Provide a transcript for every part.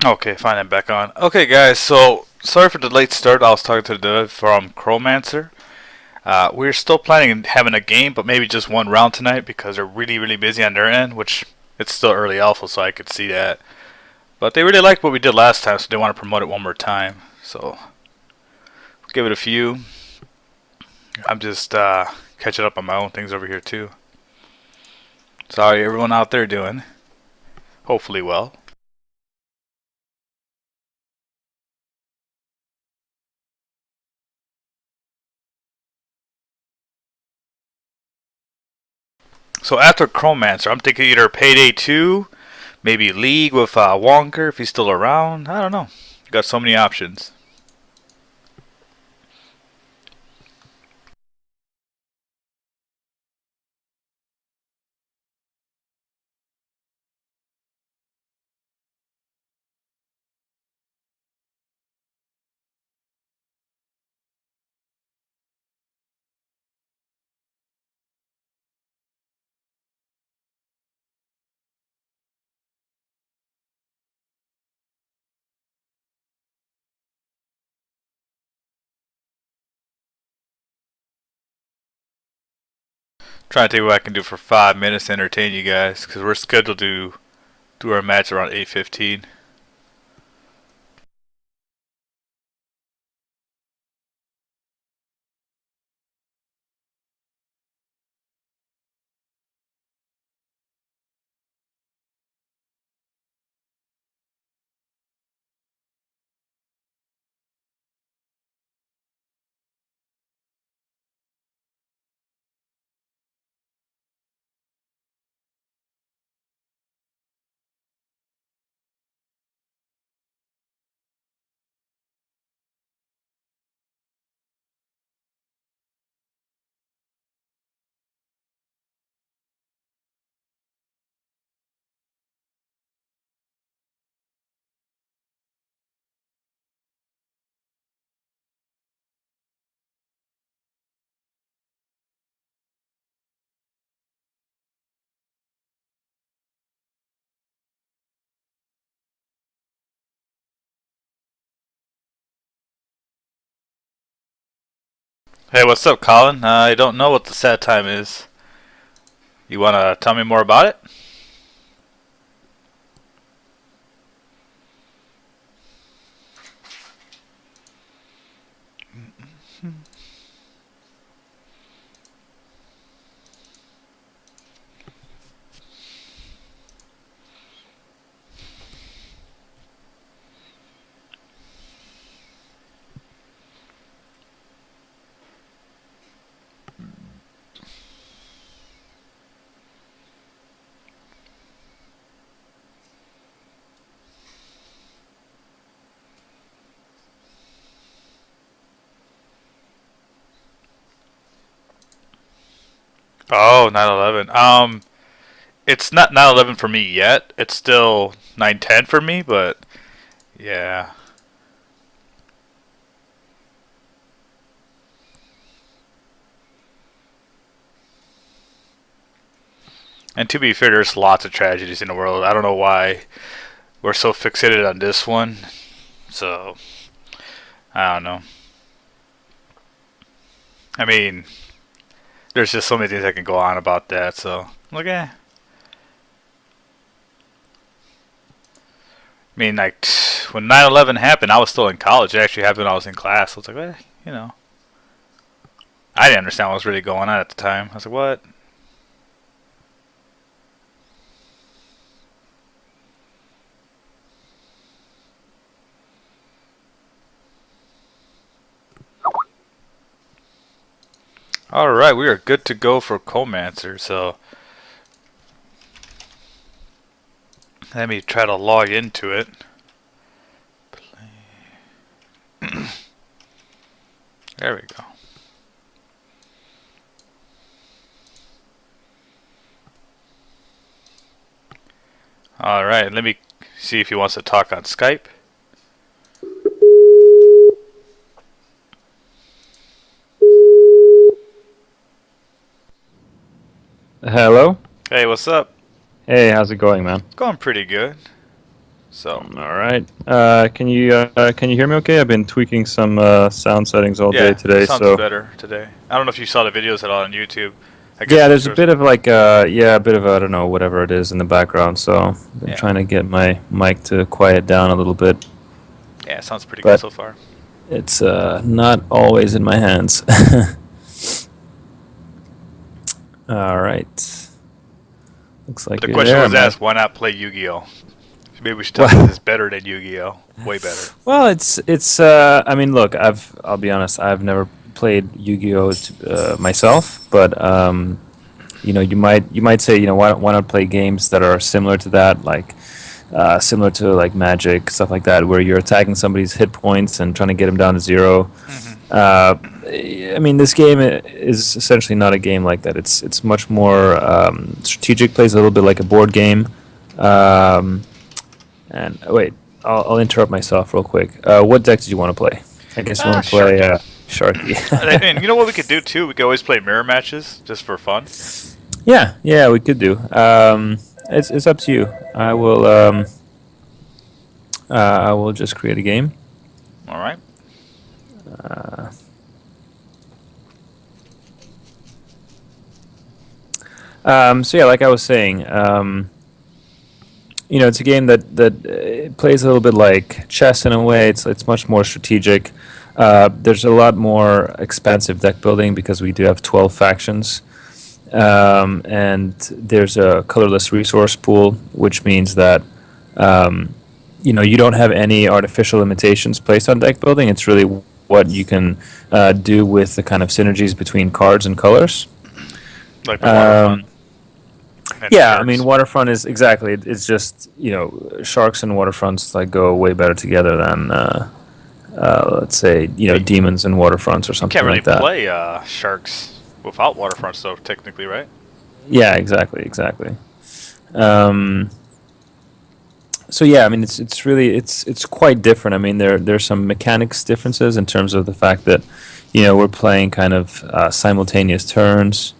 Okay, fine, I'm back on. Okay, guys, so sorry for the late start. I was talking to the dev from Chromancer. We're still planning on having a game, but maybe just one round tonight because they're really, really busy on their end, which it's still early alpha, so I could see that. But they really liked what we did last time, so they want to promote it one more time. So, give it a few. I'm just catching up on my own things over here, too. Sorry, everyone out there doing. Hopefully well. So after Chromancer, I'm thinking either Payday 2, maybe League with Wonker if he's still around. I don't know. Got so many options. Trying to think what I can do for 5 minutes to entertain you guys, because we're scheduled to do our match around 8:15. Hey, what's up, Colin? I don't know what the set time is. You want to tell me more about it? Oh, 9/11. It's not 9/11 for me yet. It's still 9/10 for me, but yeah. And to be fair, there's lots of tragedies in the world. I don't know why we're so fixated on this one. So, I don't know. I mean, there's just so many things I can go on about that. So, look at. I mean, like when 9/11 happened, I was still in college. It actually happened when I was in class. So it's like, you know, I didn't understand what was really going on at the time. I was like, what? All right, we are good to go for Chromancer. So let me try to log into it. There we go. All right, let me see if he wants to talk on Skype. Hello. Hey, what's up? Hey, how's it going, man? It's going pretty good. So All right. Can you hear me? Okay. I've been tweaking some sound settings all day yeah, today. sounds So better today. I don't know if you saw the videos at all on YouTube. I yeah, guess there's a yours. bit of like a bit of I don't know whatever it is in the background. So I've been Yeah, trying to get my mic to quiet down a little bit, yeah, it sounds pretty good but so far. it's not always in my hands. All right. Looks But like the you're question there, was man. asked, why not play Yu-Gi-Oh? Maybe we should tell them Well, this is better than Yu-Gi-Oh. Way better. well, it's. I mean, look, I'll be honest. I've never played Yu-Gi-Oh myself, but you might say, why not play games that are similar to that, like similar to like Magic, stuff like that, where you're attacking somebody's hit points and trying to get them down to zero. Hmm. I mean, this game is essentially not a game like that. It's much more strategic. Plays a little bit like a board game. Um, and wait, I'll interrupt myself real quick. What deck did you want to play? I guess you want to play Sharky. Sharky. And you know what we could do too? We could always play mirror matches just for fun. Yeah, we could do. It's up to you. I will just create a game. All right. Uh, so yeah, like I was saying, it's a game that plays a little bit like chess in a way. It's much more strategic. There's a lot more expansive deck building because we do have 12 factions. And there's a colorless resource pool, which means that you don't have any artificial limitations placed on deck building. It's really what you can do with the kind of synergies between cards and colors. Like the waterfront. And Yeah, I sharks. mean, waterfront is exactly. It's just sharks and waterfronts like go way better together than let's say demons and waterfronts or You something can't really like that. play sharks without waterfronts, though, technically, right? Yeah, exactly. Um, so yeah, I mean, it's really it's quite different. I mean, there's some mechanics differences in terms of the fact that we're playing kind of simultaneous turns.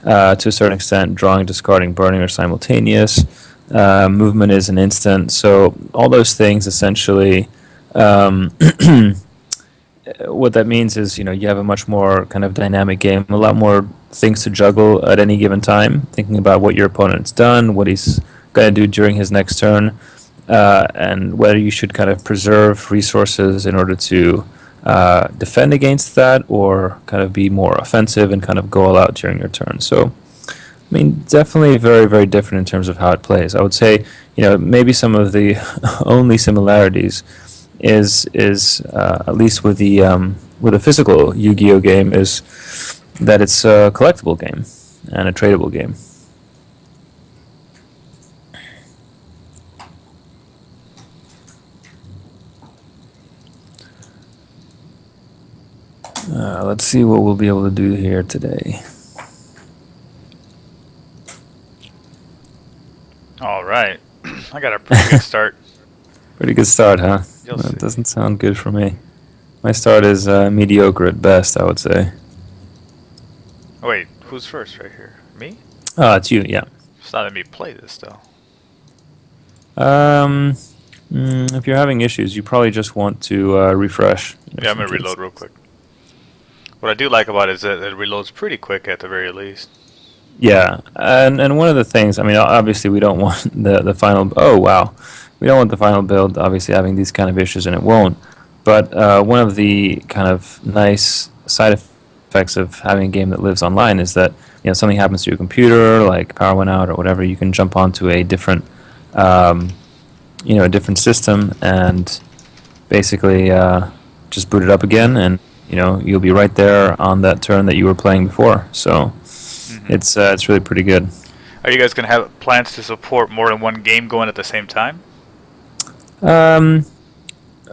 To a certain extent, drawing, discarding, burning are simultaneous. Movement is an instant. So all those things essentially, what that means is you have a much more kind of dynamic game, a lot more things to juggle at any given time, thinking about what your opponent's done, what he's going to do during his next turn, and whether you should kind of preserve resources in order to defend against that, or kind of be more offensive and kind of go all out during your turn. So, I mean, definitely very, very different in terms of how it plays. I would say, maybe some of the only similarities is at least with the physical Yu-Gi-Oh game is that it's a collectible game and a tradable game. Let's see what we'll be able to do here today. All right. I got a pretty good start. Pretty good start, huh? You'll That see. doesn't sound good for me. My start is mediocre at best, I would say. Oh, wait, who's first right here? Me? Oh, it's you, yeah. It's not letting me play this, though. Um, if you're having issues, you probably just want to refresh. Yeah, I'm going to reload real quick. What I do like about it is that it reloads pretty quick at the very least. Yeah, and one of the things, I mean, obviously we don't want the final. Oh wow, we don't want the final build obviously having these kind of issues, and it won't. But one of the kind of nice side effects of having a game that lives online is that something happens to your computer, like power went out or whatever, you can jump onto a different a different system and basically just boot it up again, and you'll be right there on that turn that you were playing before. So it's really pretty good. Are you guys going to have plans to support more than one game going at the same time?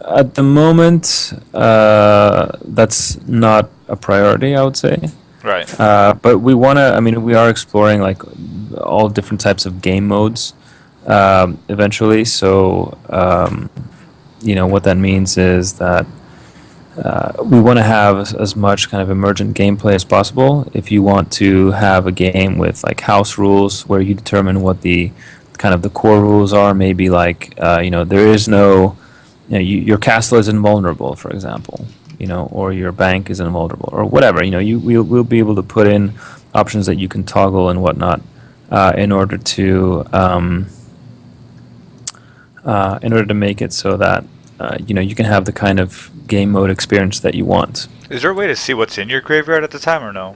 At the moment, that's not a priority, I would say. Right. But we want to. I mean, we are exploring like all different types of game modes eventually. So, what that means is that we want to have as much kind of emergent gameplay as possible. If you want to have a game with like house rules where you determine what the kind of the core rules are. Maybe like there is no, your castle is invulnerable, for example, or your bank is invulnerable, or whatever. We'll be able to put in options that you can toggle and whatnot in order to make it so that you can have the kind of game mode experience that you want. Is there a way to see what's in your graveyard at the time or no?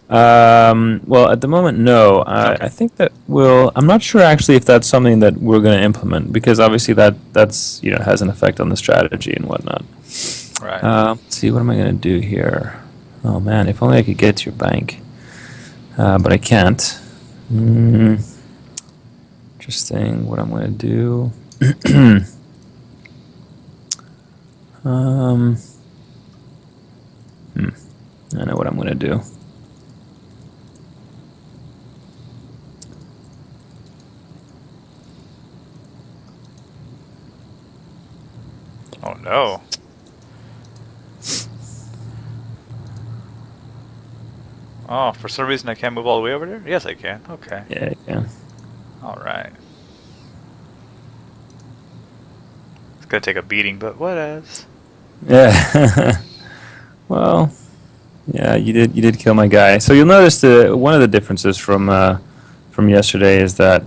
Well, at the moment, no. Okay. I think that I'm not sure actually if that's something that we're going to implement, because obviously that's has an effect on the strategy and whatnot. Right. Let's see, what am I going to do here? Oh man, if only I could get to your bank, but I can't. Interesting. What I'm going to do? I know what I'm going to do. Oh no. Oh, for some reason I can't move all the way over there? Yes, I can. Okay. Yeah, yeah. Alright. It's gonna take a beating, but what else? Yeah. Well, yeah, you did kill my guy. So you'll notice one of the differences from yesterday is that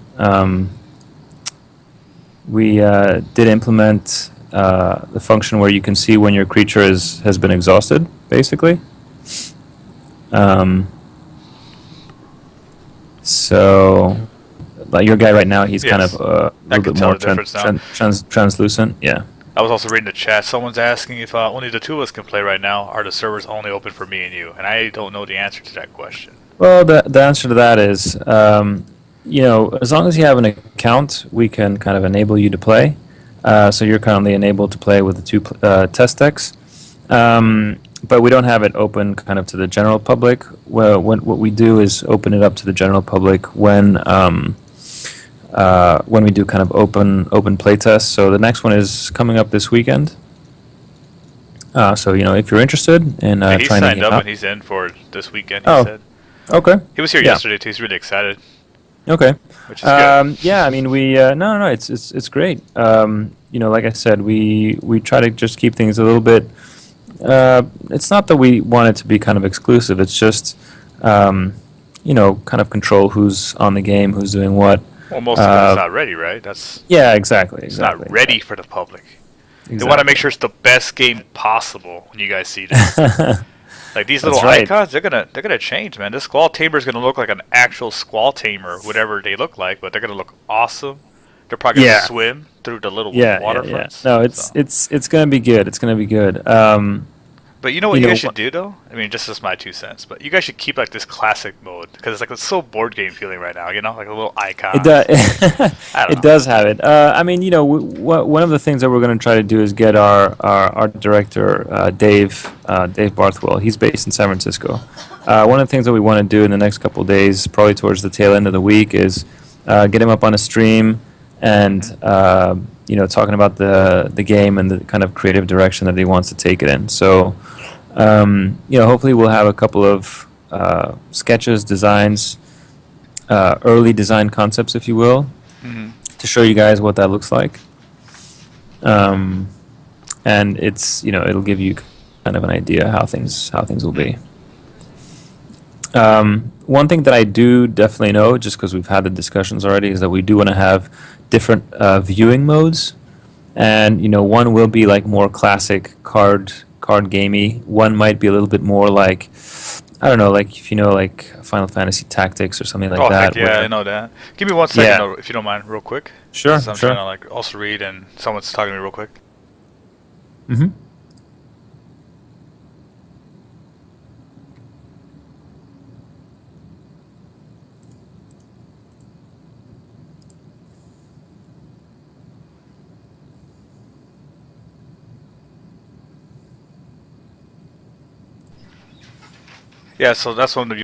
we did implement the function where you can see when your creature has been exhausted, basically. So, like your guy right now, he's kind Yes. of a I little can bit tell more the difference now. translucent. Yeah. I was also reading the chat. Someone's asking if only the two of us can play right now. Are the servers only open for me and you? And I don't know the answer to that question. Well, the answer to that is, as long as you have an account, we can kind of enable you to play. So you're currently enabled to play with the two test decks. But we don't have it open kind of to the general public. Well, what we do is open it up to the general public when we do kind of open play tests. So the next one is coming up this weekend. So if you're interested in Yeah, he's trying to signed game up out. and he's in for this weekend, he Oh, said. okay. He was here Yeah. yesterday too. He's really excited, Okay. which is good. Yeah, I mean, we no, it's great. Like I said, we try to just keep things a little bit. It's not that we want it to be kind of exclusive. It's just, kind of control who's on the game, who's doing what. Well, most of it's not ready, right? Yeah, exactly, It's exactly. not ready for the public. They Exactly. want to make sure it's the best game possible when you guys see this. Like these little That's right. icons, they're gonna change, man. This Squall Tamer is gonna look like an actual Squall Tamer, whatever they look like, but they're gonna look awesome. They're probably gonna Yeah. swim through the little Yeah, waterfronts. No, it's so. it's gonna be good. It's gonna be good. But you know what you you know, guys should do though? I mean, just as my 2 cents. But you guys should keep like this classic mode because it's so board game feeling right now. You know, like a little icon. It does. I don't It know. does have it. I mean, one of the things that we're going to try to do is get our art director, Dave Barthwell. He's based in San Francisco. One of the things that we want to do in the next couple of days, probably towards the tail end of the week, is get him up on a stream and talking about the game and the kind of creative direction that he wants to take it in. So, hopefully we'll have a couple of sketches, designs, early design concepts, if you will, Mm-hmm. to show you guys what that looks like. And it's it'll give you kind of an idea how things will be. One thing that I do definitely know, just because we've had the discussions already, is that we do want to have different viewing modes, and one will be like more classic card gamey. One might be a little bit more like, I don't know, like if like Final Fantasy Tactics or something like Oh that. heck yeah, I know that. Give me 1 second Yeah. though, if you don't mind, real quick. Sure, 'Cause I'm sure. trying to also read and someone's talking to me real quick. Mm-hmm. Yeah, so that's one of the